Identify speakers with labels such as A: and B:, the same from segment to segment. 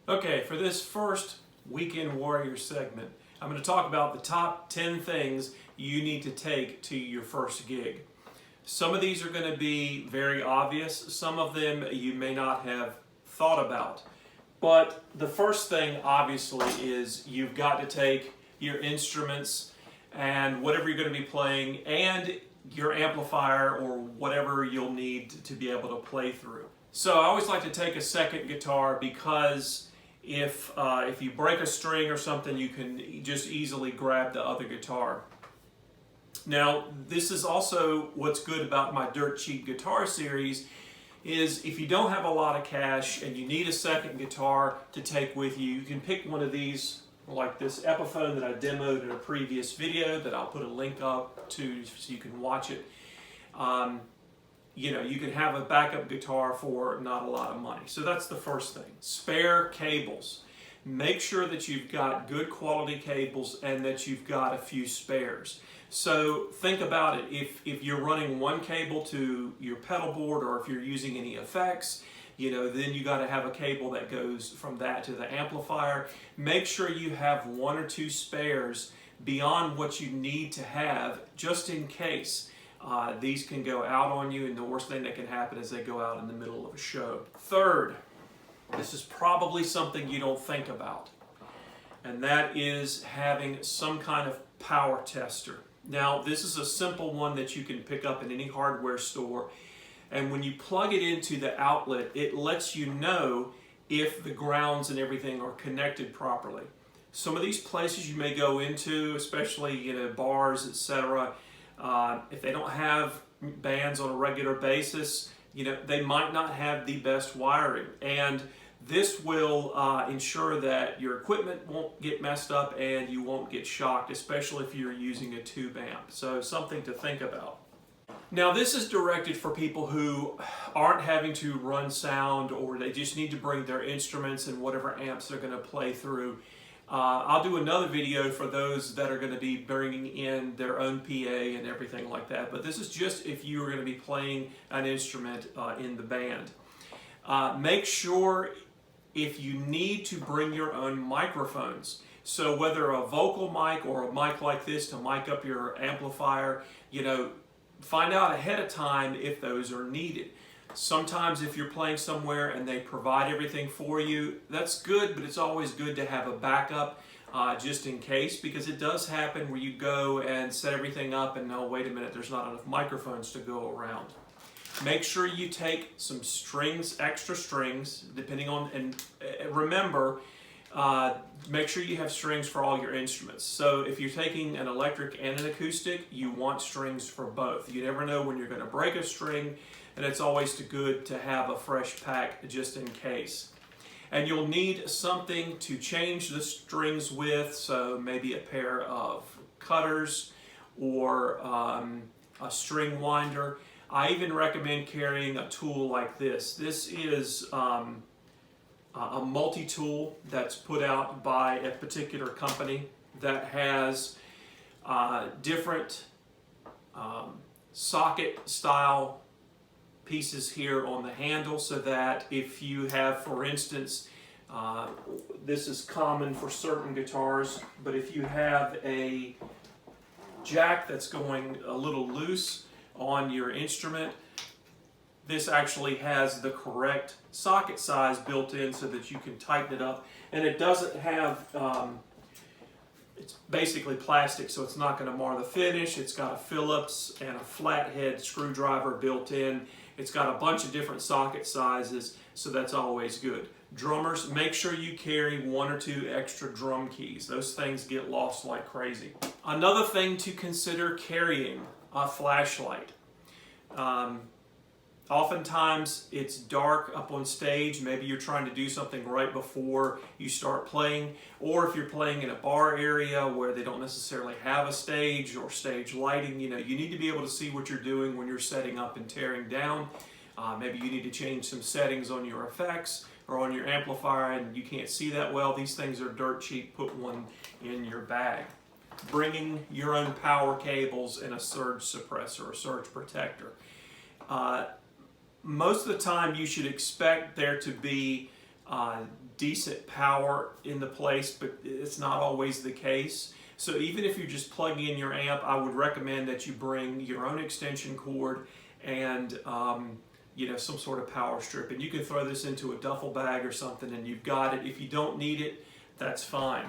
A: Okay, for this first Weekend Warrior segment, I'm going to talk about the top 10 things you need to take to your first gig. Some of these are going to be very obvious, some of them you may not have thought about. But the first thing, obviously, is you've got to take your instruments and whatever you're going to be playing and your amplifier or whatever you'll need to be able to play through. So I always like to take a second guitar because if you break a string or something, you can just easily grab the other guitar. Now, this is also what's good about my Dirt Cheap Guitar series is if you don't have a lot of cash and you need a second guitar to take with you, you can pick one of these like this Epiphone that I demoed in a previous video that I'll put a link up to so you can watch it. You can have a backup guitar for not a lot of money. So that's the first thing. Spare cables. Make sure that you've got good quality cables and that you've got a few spares. So think about it. If you're running one cable to your pedal board or if you're using any effects, then you got to have a cable that goes from that to the amplifier. Make sure you have one or two spares beyond what you need to have just in case. These can go out on you, and the worst thing that can happen is they go out in the middle of a show. Third, this is probably something you don't think about, and that is having some kind of power tester. Now, this is a simple one that you can pick up in any hardware store, and when you plug it into the outlet, it lets you know if the grounds and everything are connected properly. Some of these places you may go into, especially bars, etc., if they don't have bands on a regular basis, they might not have the best wiring, and this will ensure that your equipment won't get messed up and you won't get shocked, especially if you're using a tube amp. So something to think about. Now, this is directed for people who aren't having to run sound, or they just need to bring their instruments and whatever amps they're going to play through. I'll do another video for those that are going to be bringing in their own PA and everything like that. But this is just if you are going to be playing an instrument in the band. Make sure if you need to bring your own microphones. So whether a vocal mic or a mic like this to mic up your amplifier, find out ahead of time if those are needed. Sometimes if you're playing somewhere and they provide everything for you, that's good, but it's always good to have a backup just in case, because it does happen where you go and set everything up and no, wait a minute, there's not enough microphones to go around. Make sure you take some strings, extra strings, depending on, and remember, make sure you have strings for all your instruments. So if you're taking an electric and an acoustic, you want strings for both. You never know when you're going to break a string, and it's always good to have a fresh pack just in case. And you'll need something to change the strings with, so maybe a pair of cutters or a string winder. I even recommend carrying a tool like this. This is a multi-tool that's put out by a particular company that has different socket style pieces here on the handle, so that if you have, for instance, this is common for certain guitars, but if you have a jack that's going a little loose on your instrument, this actually has the correct socket size built in so that you can tighten it up, and it doesn't have it's basically plastic, so it's not going to mar the finish. It's got a Phillips and a flathead screwdriver built in. It's got a bunch of different socket sizes, so that's always good. Drummers, make sure you carry one or two extra drum keys. Those things get lost like crazy. Another thing to consider carrying, a flashlight. Oftentimes it's dark up on stage. Maybe you're trying to do something right before you start playing, or if you're playing in a bar area where they don't necessarily have a stage or stage lighting, you need to be able to see what you're doing when you're setting up and tearing down. Maybe you need to change some settings on your effects or on your amplifier and you can't see that well. These things are dirt cheap. Put one in your bag. Bringing your own power cables and a surge suppressor, a surge protector. Most of the time you should expect there to be decent power in the place, but it's not always the case. So even if you're just plugging in your amp, I would recommend that you bring your own extension cord and some sort of power strip. And you can throw this into a duffel bag or something and you've got it. If you don't need it, that's fine.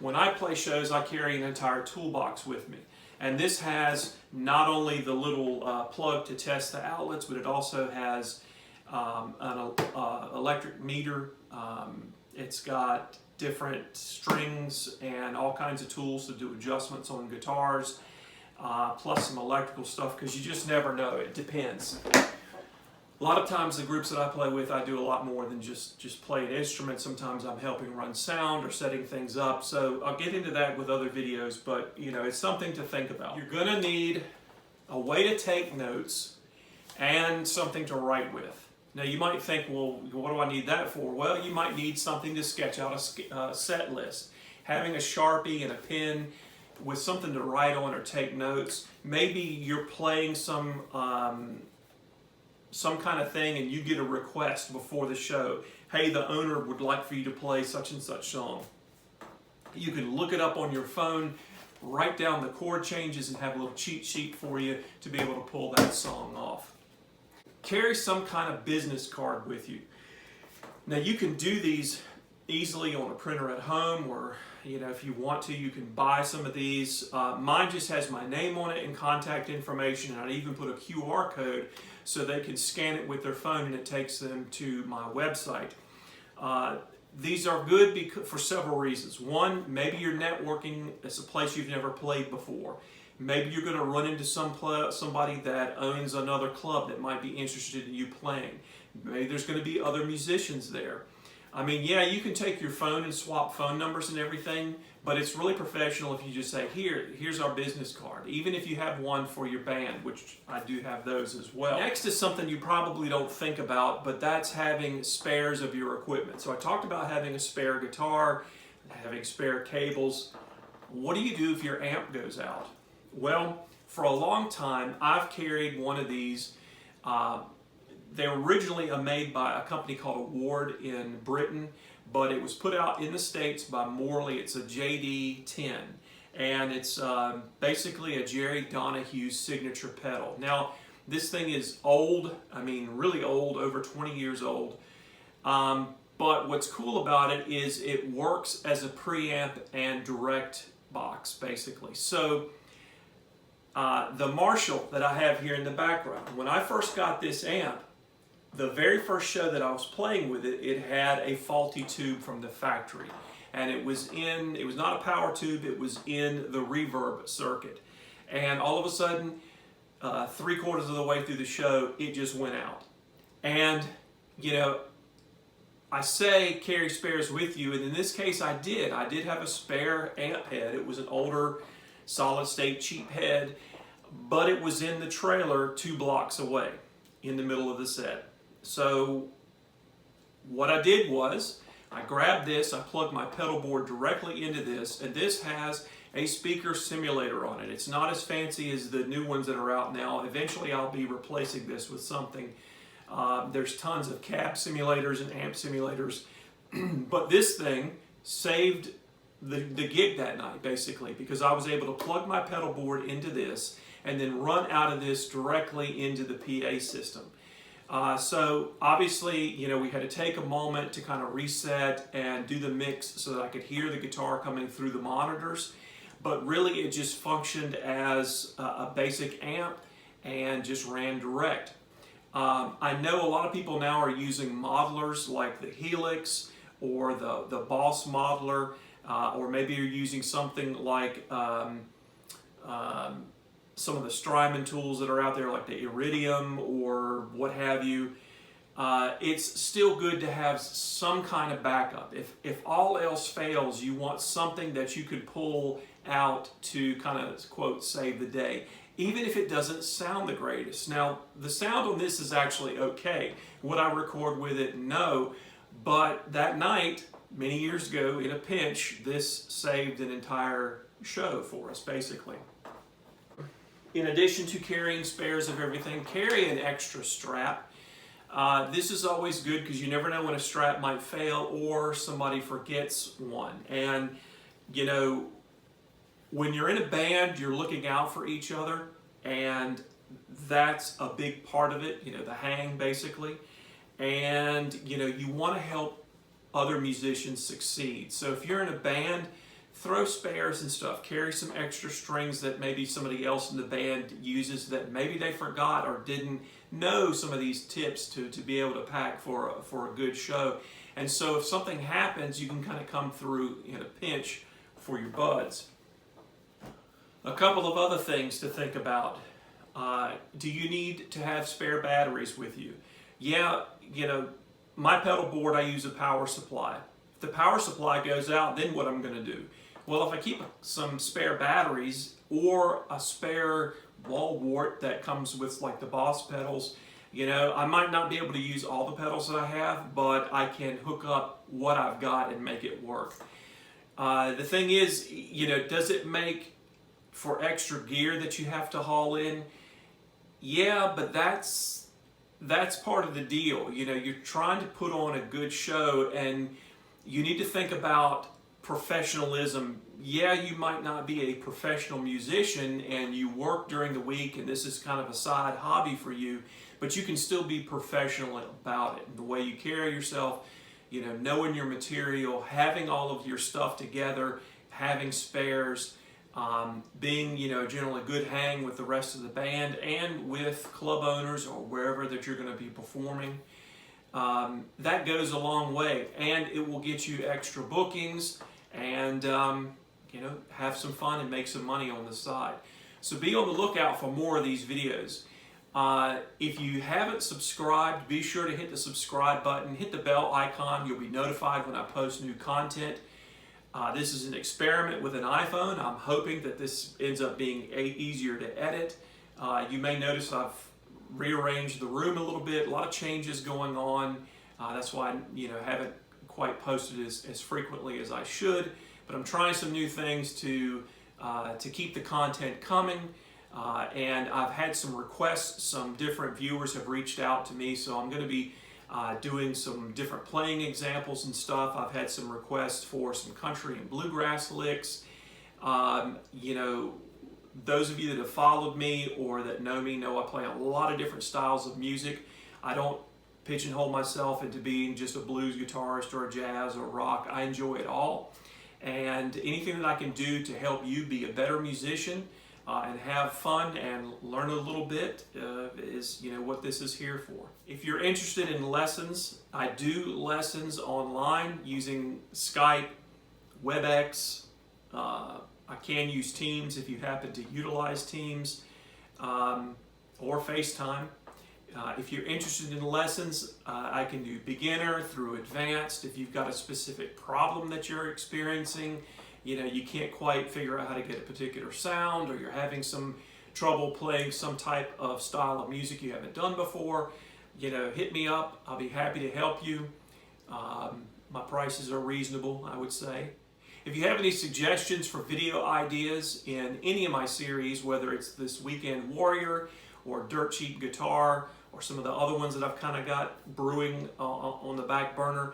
A: When I play shows, I carry an entire toolbox with me. And this has not only the little plug to test the outlets, but it also has an electric meter. It's got different strings and all kinds of tools to do adjustments on guitars, plus some electrical stuff, because you just never know. It depends. A lot of times the groups that I play with, I do a lot more than just play an instrument. Sometimes I'm helping run sound or setting things up. So I'll get into that with other videos, but it's something to think about. You're gonna need a way to take notes and something to write with. Now you might think, well, what do I need that for? Well, you might need something to sketch out a set list. Having a Sharpie and a pen with something to write on or take notes. Maybe you're playing some kind of thing and you get a request before the show. Hey, the owner would like for you to play such and such song. You can look it up on your phone, write down the chord changes, and have a little cheat sheet for you to be able to pull that song off. Carry some kind of business card with you. Now you can do these easily on a printer at home, or if you want to, you can buy some of these. Mine just has my name on it and contact information, and I even put a QR code so they can scan it with their phone and it takes them to my website. These are good for several reasons. One, maybe you're networking. It's a place you've never played before. Maybe you're going to run into somebody that owns another club that might be interested in you playing. Maybe there's going to be other musicians there. I mean, yeah, you can take your phone and swap phone numbers and everything, but it's really professional if you just say, here's our business card, even if you have one for your band, which I do have those as well. Next is something you probably don't think about, but that's having spares of your equipment. So I talked about having a spare guitar, having spare cables. What do you do if your amp goes out? Well, for a long time, I've carried one of these. They were originally made by a company called Ward in Britain, but it was put out in the States by Morley. It's a JD10, and it's basically a Jerry Donahue signature pedal. Now, this thing is old, I mean really old, over 20 years old. But what's cool about it is it works as a preamp and direct box, basically. So the Marshall that I have here in the background, when I first got this amp, the very first show that I was playing with it, it had a faulty tube from the factory. And it was not a power tube, it was in the reverb circuit. And all of a sudden, 3/4 of the way through the show, it just went out. And, I say carry spares with you, and in this case I did. I did have a spare amp head. It was an older, solid state cheap head, but it was in the trailer 2 blocks away in the middle of the set. So what I did was I grabbed this, I plugged my pedal board directly into this, and this has a speaker simulator on it. It's not as fancy as the new ones that are out now. Eventually I'll be replacing this with something. There's tons of cab simulators and amp simulators, but this thing saved the gig that night, basically, because I was able to plug my pedal board into this and then run out of this directly into the PA system. So obviously, we had to take a moment to kind of reset and do the mix so that I could hear the guitar coming through the monitors. But really, it just functioned as a basic amp and just ran direct. I know a lot of people now are using modelers like the Helix or the Boss modeler, or maybe you're using something like some of the Strymon tools that are out there, like the Iridium or what have you. It's still good to have some kind of backup. If all else fails, you want something that you could pull out to kind of, quote, save the day, even if it doesn't sound the greatest. Now, the sound on this is actually okay. Would I record with it? No. But that night, many years ago, in a pinch, this saved an entire show for us, basically. In addition to carrying spares of everything, carry an extra strap. This is always good because you never know when a strap might fail or somebody forgets one. And, you know, when you're in a band, you're looking out for each other, and that's a big part of it, you know, the hang basically. And, you know, you want to help other musicians succeed. So if you're in a band, throw spares and stuff. Carry some extra strings that maybe somebody else in the band uses that maybe they forgot or didn't know some of these tips to be able to pack for a good show. And so if something happens, you can kind of come through in a pinch for your buds. A couple of other things to think about. Do you need to have spare batteries with you? Yeah, you know, my pedal board, I use a power supply. If the power supply goes out, then what I'm going to do? Well, if I keep some spare batteries or a spare wall wart that comes with like the Boss pedals, you know, I might not be able to use all the pedals that I have, but I can hook up what I've got and make it work. The thing is, you know, does it make for extra gear that you have to haul in? Yeah, but that's part of the deal. You know, you're trying to put on a good show, and you need to think about professionalism. Yeah, you might not be a professional musician and you work during the week and this is kind of a side hobby for you, but you can still be professional about it. The way you carry yourself, you know, knowing your material, having all of your stuff together, having spares, being, you know, generally good hang with the rest of the band and with club owners or wherever that you're going to be performing. That goes a long way, and it will get you extra bookings and, you know, have some fun and make some money on the side. So be on the lookout for more of these videos. If you haven't subscribed, be sure to hit the subscribe button, hit the bell icon. You'll be notified when I post new content. This is an experiment with an iPhone. I'm hoping that this ends up being easier to edit. You may notice I've rearranged the room a little bit, a lot of changes going on. That's why I, you know, haven't quite posted as frequently as I should, but I'm trying some new things to keep the content coming. And I've had some requests. Some different viewers have reached out to me, so I'm going to be doing some different playing examples and stuff. I've had some requests for some country and bluegrass licks. You know, those of you that have followed me or that know me know I play a lot of different styles of music. I don't pigeonhole myself into being just a blues guitarist or a jazz or rock. I enjoy it all. And anything that I can do to help you be a better musician and have fun and learn a little bit is, you know, what this is here for. If you're interested in lessons, I do lessons online using Skype, WebEx. I can use Teams if you happen to utilize Teams, or FaceTime. If you're interested in lessons, I can do beginner through advanced. If you've got a specific problem that you're experiencing, you know, you can't quite figure out how to get a particular sound, or you're having some trouble playing some type of style of music you haven't done before, you know, hit me up. I'll be happy to help you. My prices are reasonable, I would say. If you have any suggestions for video ideas in any of my series, whether it's this Weekend Warrior or Dirt Cheap Guitar or some of the other ones that I've kind of got brewing on the back burner,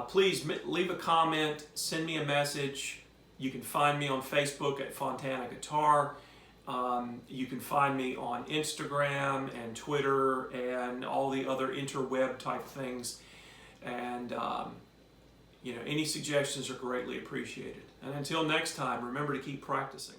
A: please leave a comment, send me a message. You can find me on Facebook at Fontana Guitar. You can find me on Instagram and Twitter and all the other interweb type things. And you know, any suggestions are greatly appreciated. And until next time, remember to keep practicing.